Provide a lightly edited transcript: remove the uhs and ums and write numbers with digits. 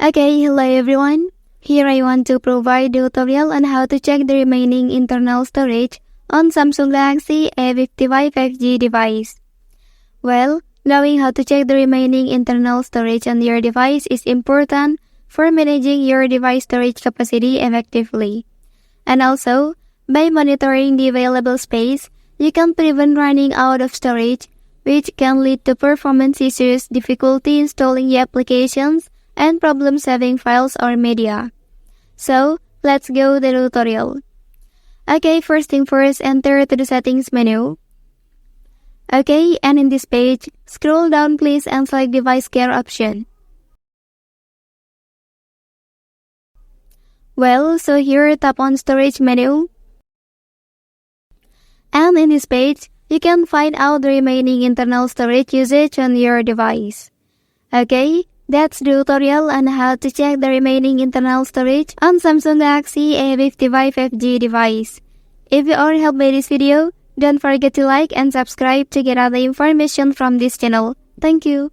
Okay, hello everyone. Here I want to provide a tutorial on how to check the remaining internal storage on Samsung Galaxy A55 5G device. Well, knowing how to check the remaining internal storage on your device is important for managing your device storage capacity effectively. And also, by monitoring the available space, you can prevent running out of storage, which can lead to performance issues, difficulty installing the applications, and problem saving files or media. So, let's go to the tutorial. Okay, first thing first, enter to the settings menu. Okay, and in this page, scroll down please and select device care option. Well, so here tap on storage menu. And in this page, you can find out the remaining internal storage usage on your device. Okay, that's the tutorial on how to check the remaining internal storage on Samsung Galaxy A55 5G device. If you are helped by this video, don't forget to like and subscribe to get other information from this channel. Thank you.